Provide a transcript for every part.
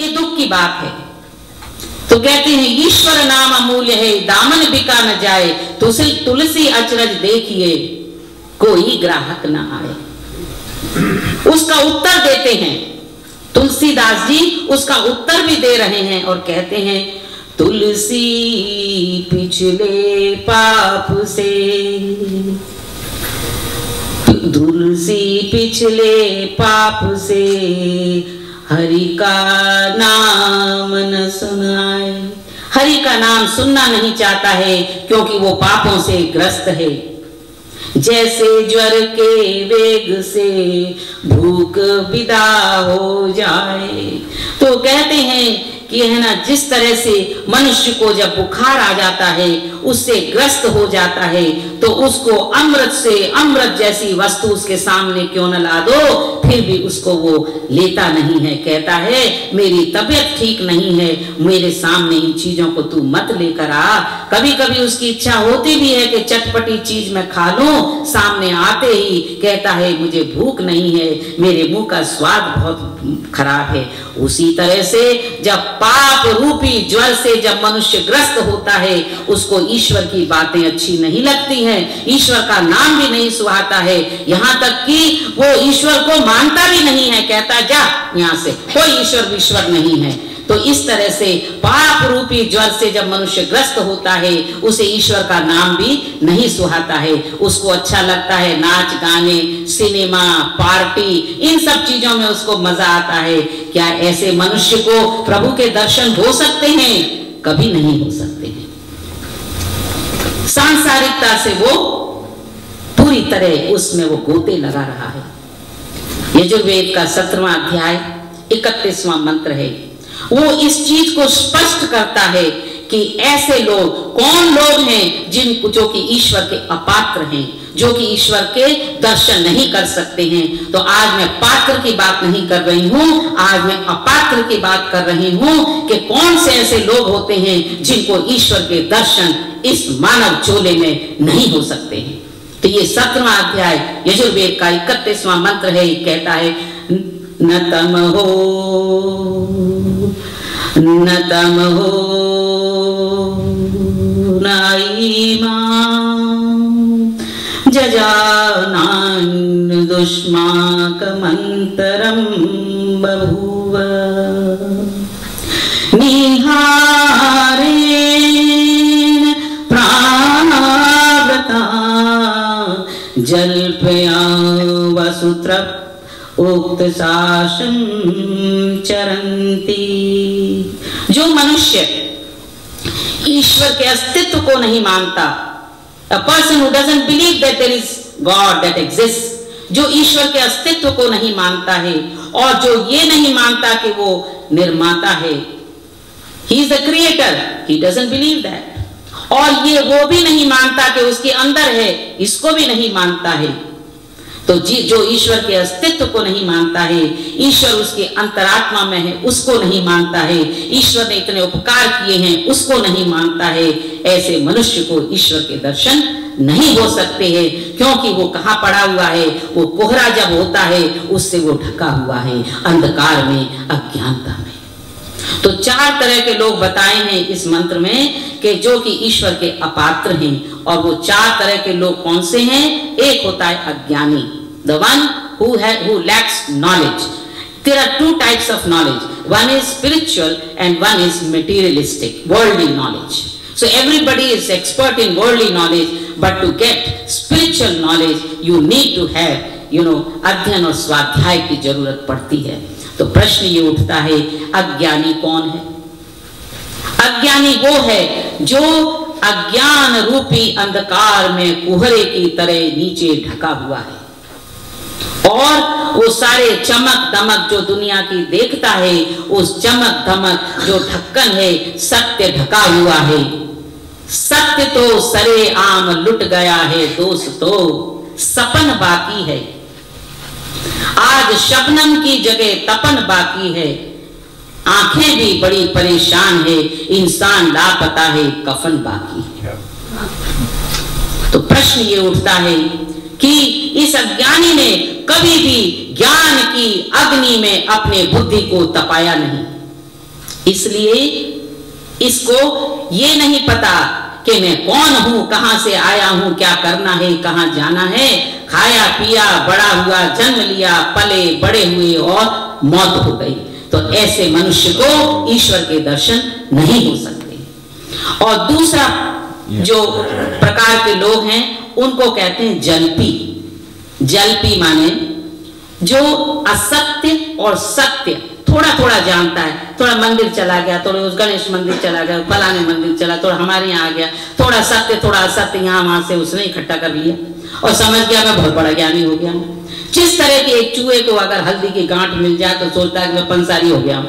ये दुख की बात है। तो कहते हैं ईश्वर नाम अमूल्य है, दामन बिका न जाए, तुलसी अचरज देखिए कोई ग्राहक न आए। उसका उत्तर देते हैं तुलसीदास जी, उसका उत्तर भी दे रहे हैं और कहते हैं तुलसी पिछले पाप से, तुलसी पिछले पाप से हरि का नाम न सुनाए। हरि का नाम सुनना नहीं चाहता है क्योंकि वो पापों से ग्रस्त है। जैसे ज्वर के वेग से भूख विदा हो जाए। तो कहते हैं कि है ना, जिस तरह से मनुष्य को जब बुखार आ जाता है, उससे ग्रस्त हो जाता है, तो उसको अमृत से अमृत जैसी वस्तु उसके सामने क्यों न ला दो, फिर भी उसको वो लेता नहीं है। कहता है मेरी तबीयत ठीक नहीं है, मेरे सामने इन चीजों को तू मत लेकर आ। कभी कभी उसकी इच्छा होती भी है कि चटपटी चीज मैं खा लूं, सामने आते ही कहता है मुझे भूख नहीं है, मेरे मुंह का स्वाद बहुत खराब है। उसी तरह से जब पाप रूपी ज्वर से जब मनुष्य ग्रस्त होता है, उसको ईश्वर की बातें अच्छी नहीं लगती हैं, ईश्वर का नाम भी नहीं सुहाता है, यहाँ तक कि वो ईश्वर को मानता भी नहीं है। कहता जा यहाँ से, कोई ईश्वर विश्वर नहीं है। तो इस तरह से पाप रूपी ज्वर से जब मनुष्य ग्रस्त होता है, उसे ईश्वर का नाम भी नहीं सुहाता है। उसको अच्छा लगता है नाच गाने, सिनेमा, पार्टी, इन सब चीजों में उसको मजा आता है। क्या ऐसे मनुष्य को प्रभु के दर्शन हो सकते हैं? कभी नहीं हो सकते हैं। सांसारिकता से वो पूरी तरह उसमें वो गोते लगा रहा है। यजुर्वेद का 17वां अध्याय 31वां मंत्र है, वो इस चीज को स्पष्ट करता है कि ऐसे लोग कौन लोग हैं जो कि ईश्वर के अपात्र हैं, जो कि ईश्वर के दर्शन नहीं कर सकते हैं। तो आज मैं पात्र की बात नहीं कर रही हूं, आज मैं अपात्र की बात कर रही हूं कि कौन से ऐसे लोग होते हैं जिनको ईश्वर के दर्शन इस मानव चोले में नहीं हो सकते हैं। तो ये 17वां अध्याय यजुर्वेद का 31वां मंत्र है। कहता है न तम हो न तम हो नाईमा जजानान दुष्माकमंतरम बभूव निहारेण प्रावृता जल्पया वसुत्र उक्त शासन चरंती। जो मनुष्य ईश्वर के अस्तित्व को नहीं मानता, a person who doesn't believe that there is God that exists, जो ईश्वर के अस्तित्व को नहीं मानता है और जो ये नहीं मानता कि वो निर्माता है, he is the creator, he doesn't believe that, और ये वो भी नहीं मानता कि उसके अंदर है, इसको भी नहीं मानता है। तो जो ईश्वर के अस्तित्व को नहीं मानता है, ईश्वर उसके अंतरात्मा में है, उसको नहीं मानता है, ईश्वर ने इतने उपकार किए हैं, उसको नहीं मानता है, ऐसे मनुष्य को ईश्वर के दर्शन नहीं हो सकते हैं। क्योंकि वो कहाँ पड़ा हुआ है, वो कोहरा जब होता है उससे वो ढका हुआ है, अंधकार में, अज्ञानता में। तो 4 तरह के लोग बताए हैं इस मंत्र में कि जो कि ईश्वर के अपात्र हैं। और वो 4 तरह के लोग कौन से हैं? एक होता है अज्ञानी, the one who lacks knowledge. There are 2 types of knowledge. One is spiritual and one is materialistic, worldly knowledge. So everybody is expert in worldly knowledge, but to get spiritual knowledge you need to have, अध्ययन और स्वाध्याय की जरूरत पड़ती है। तो प्रश्न ये उठता है, अज्ञानी कौन है? अज्ञानी वो है जो अज्ञान रूपी अंधकार में कुहरे की तरह नीचे ढका हुआ है, और वो सारे चमक दमक जो दुनिया की देखता है, उस चमक दमक जो ढक्कन है, सत्य ढका हुआ है। सत्य तो सरे आम लुट गया है दोस्तों, सपन बाकी है। आज शबनम की जगह तपन बाकी है, आंखें भी बड़ी परेशान है, इंसान लापता है, कफन बाकी है। तो प्रश्न ये उठता है कि इस अज्ञानी ने कभी भी ज्ञान की अग्नि में अपने बुद्धि को तपाया नहीं। इसलिए इसको ये नहीं पता कि मैं कौन हूं, कहां से आया हूं, क्या करना है, कहां जाना है, खाया पिया बड़ा हुआ, जन्म लिया, पले बड़े हुए और मौत हो गई। तो ऐसे मनुष्य को ईश्वर के दर्शन नहीं हो सकते। और दूसरा जो प्रकार के लोग हैं उनको कहते हैं जल्पी। जल्पी माने जो असत्य और सत्य थोड़ा थोड़ा जानता है, थोड़ा मंदिर चला गया, थोड़ा उस गणेश मंदिर चला गया, फलाने मंदिर चला, थोड़ा हमारे यहाँ आ गया, थोड़ा सत्य थोड़ा असत्य यहाँ वहां से उसने इकट्ठा कर लिया और समझ गया मैं बहुत बड़ा ज्ञानी हो गया। जिस तरह के एक चूहे को अगर हल्दी की गांठ मिल जाए तो सोचता है कि मैं पंसारी हो गया।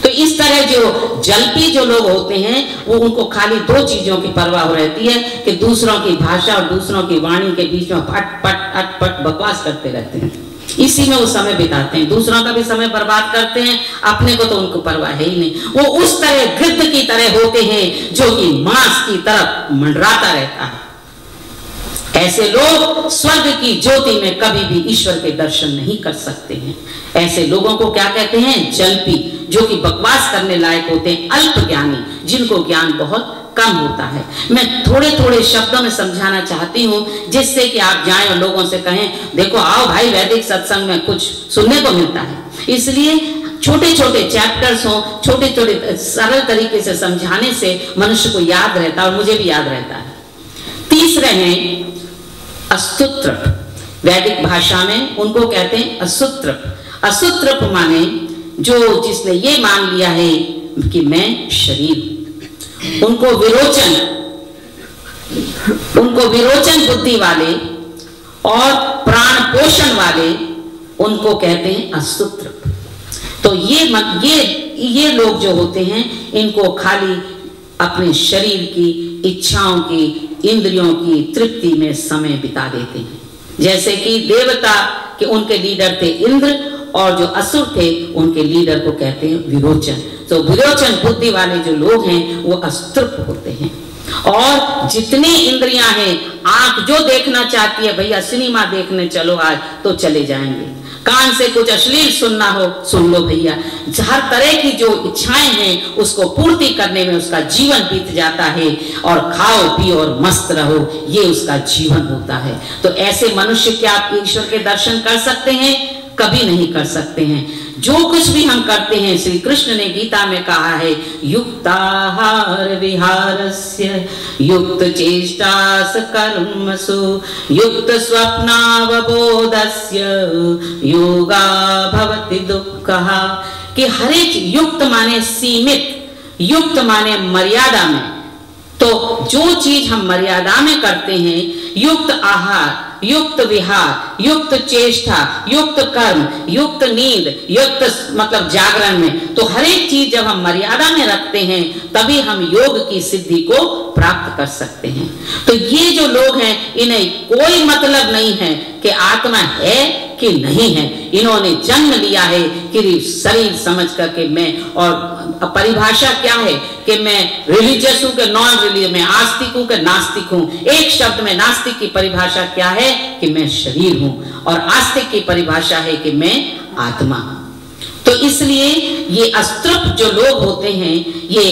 तो इस तरह जो जल्पी जो लोग होते हैं वो उनको खाली दो चीजों की परवाह रहती है कि दूसरों की भाषा और दूसरों की वाणी के बीच में पट पट अटपट बकवास करते रहते हैं, इसी में वो समय बिताते हैं, दूसरों का भी समय बर्बाद करते हैं, अपने को तो उनको परवाह है ही नहीं। वो उस तरह गिद्ध की तरह होते हैं जो कि मांस की तरफ मंडराता रहता है। ऐसे लोग स्वर्ग की ज्योति में कभी भी ईश्वर के दर्शन नहीं कर सकते हैं। ऐसे लोगों को क्या कहते हैं? जल्पी, जो कि बकवास करने लायक होते हैं, अल्प ज्ञानी, जिनको ज्ञान बहुत कम होता है। मैं थोड़े थोड़े शब्दों में समझाना चाहती हूँ जिससे कि आप जाएं और लोगों से कहें देखो आओ भाई वैदिक सत्संग में कुछ सुनने को मिलता है। इसलिए छोटे छोटे चैप्टर्स हो, छोटे छोटे सरल तरीके से समझाने से मनुष्य को याद रहता है और मुझे भी याद रहता है। तीसरे हैं असूत्रप। वैदिक भाषा में उनको कहते हैं असूत्रप। असूत्रप माने जो जिसने ये मान लिया है कि मैं शरीर हूं। उनको विरोचन बुद्धि वाले और प्राण पोषण वाले उनको कहते हैं असूत्रप। तो ये लोग जो होते हैं इनको खाली अपने शरीर की इच्छाओं की, इंद्रियों की तृप्ति में समय बिता देते हैं। जैसे कि देवता के उनके लीडर थे इंद्र और जो असुर थे उनके लीडर को कहते हैं विरोचन। तो विरोचन बुद्धि वाले जो लोग हैं वो अस्तृप होते हैं। और जितनी इंद्रियां हैं, आंख जो देखना चाहती है भैया सिनेमा देखने चलो आज, तो चले जाएंगे। कान से कुछ अश्लील सुनना हो सुन लो भैया। हर तरह की जो इच्छाएं हैं उसको पूर्ति करने में उसका जीवन बीत जाता है और खाओ पियो और मस्त रहो, ये उसका जीवन होता है। तो ऐसे मनुष्य क्या आप ईश्वर के दर्शन कर सकते हैं? कभी नहीं कर सकते हैं। जो कुछ भी हम करते हैं, श्री कृष्ण ने गीता में कहा है युक्ताहार विहारस्य युक्त चेष्टास कर्मसु युक्त स्वप्नावबोधस्य योगा भवति दुःखः। कि हर एक युक्त माने सीमित, युक्त माने मर्यादा में। तो जो चीज हम मर्यादा में करते हैं, युक्त आहार, युक्त विहार, युक्त चेष्टा, युक्त कर्म, युक्त नींद, युक्त मतलब जागरण में, तो हर एक चीज जब हम मर्यादा में रखते हैं तभी हम योग की सिद्धि को प्राप्त कर सकते हैं। तो ये जो लोग हैं इन्हें कोई मतलब नहीं है कि आत्मा है कि नहीं है। इन्होंने जन्म लिया है कि शरीर समझ करके मैं, और परिभाषा क्या है कि मैं रिलीजियस हूं कि नॉन रिलीजियस, मैं आस्तिक हूं कि नास्तिक हूं। एक शब्द में नास्तिक की परिभाषा क्या है कि मैं शरीर हूं, और आस्तिक की परिभाषा है कि मैं आत्मा हूं। तो इसलिए ये अस्तृप जो लोग होते हैं ये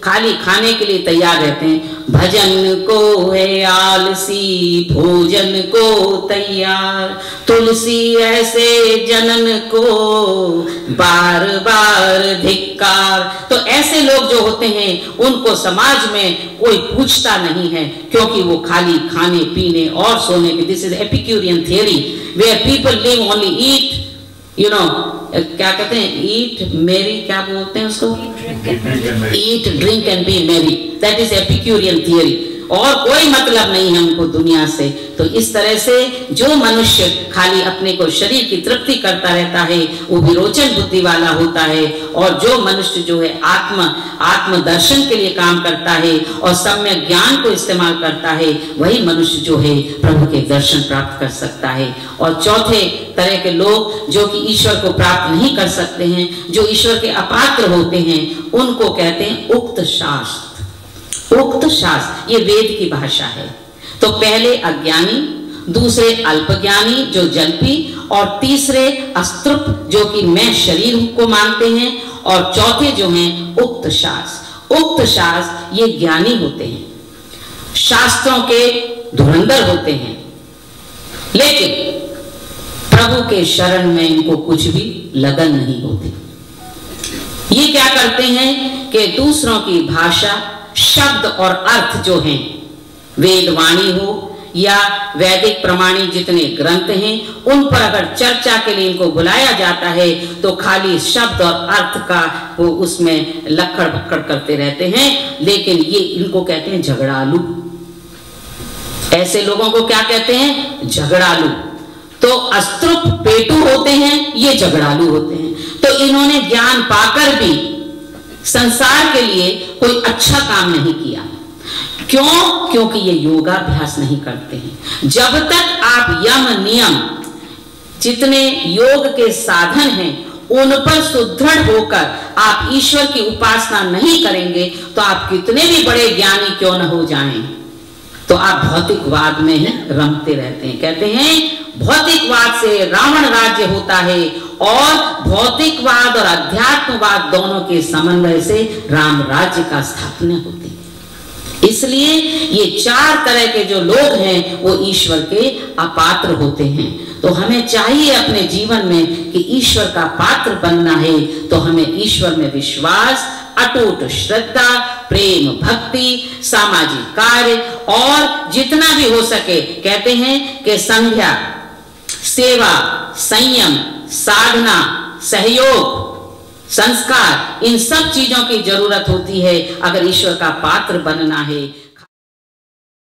खाली खाने के लिए तैयार रहते हैं। भजन को है आलसी, भोजन को तैयार, तुलसी ऐसे जनन को बार बार धिक्कार। तो ऐसे लोग जो होते हैं उनको समाज में कोई पूछता नहीं है, क्योंकि वो खाली खाने पीने और सोने के, this is Epicurean theory where people live only eat, you know क्या कहते हैं, ईट मेरी, क्या बोलते हैं उसको, eat drink and be merry, that is Epicurean theory. और कोई मतलब नहीं है उनको दुनिया से। तो इस तरह से जो मनुष्य खाली अपने को शरीर की तृप्ति करता रहता है वो विरोचन बुद्धि वाला होता है। और जो मनुष्य जो है आत्म दर्शन के लिए काम करता है और सम्यक ज्ञान को इस्तेमाल करता है, वही मनुष्य जो है प्रभु के दर्शन प्राप्त कर सकता है। और चौथे तरह के लोग जो कि ईश्वर को प्राप्त नहीं कर सकते हैं, जो ईश्वर के अपात्र होते हैं, उनको कहते हैं उक्त शास्त्र। उक्त शास्त्र ये वेद की भाषा है। तो पहले अज्ञानी, दूसरे अल्पज्ञानी जो जल्पी, और तीसरे अस्तृप जो कि मैं शरीर को मानते हैं, और चौथे जो हैं उक्त शास्त्र। उक्त शास्त्र ये ज्ञानी होते हैं, शास्त्रों के धुरंधर होते हैं, लेकिन प्रभु के शरण में इनको कुछ भी लगन नहीं होती। ये क्या करते हैं कि दूसरों की भाषा, शब्द और अर्थ जो हैं, वेदवाणी हो या वैदिक प्रमाणिक जितने ग्रंथ हैं, उन पर अगर चर्चा के लिए इनको बुलाया जाता है तो खाली शब्द और अर्थ का वो उसमें लक्कड़ बक्कड़ करते रहते हैं। लेकिन ये इनको कहते हैं झगड़ालू। ऐसे लोगों को क्या कहते हैं? झगड़ालू। तो अस्त्रुप पेटू होते हैं, ये झगड़ालू होते हैं। तो इन्होंने ज्ञान पाकर भी संसार के लिए कोई अच्छा काम नहीं किया। क्यों? क्योंकि ये योगाभ्यास नहीं करते हैं। जब तक आप यम नियम जितने योग के साधन हैं उन पर सुदृढ़ होकर आप ईश्वर की उपासना नहीं करेंगे तो आप कितने भी बड़े ज्ञानी क्यों न हो जाएं, तो आप भौतिकवाद में ही रमते रहते हैं। कहते हैं भौतिकवाद से रावण राज्य होता है और भौतिकवाद और अध्यात्मवाद दोनों के समन्वय से राम राज्य का स्थापना होती है। इसलिए ये चार तरह के जो लोग हैं वो ईश्वर के अपात्र होते हैं। तो हमें चाहिए अपने जीवन में कि ईश्वर का पात्र बनना है तो हमें ईश्वर में विश्वास, अटूट श्रद्धा, प्रेम, भक्ति, सामाजिक कार्य और जितना भी हो सके, कहते हैं कि संध्या, सेवा, संयम, साधना, सहयोग, संस्कार, इन सब चीजों की जरूरत होती है अगर ईश्वर का पात्र बनना है।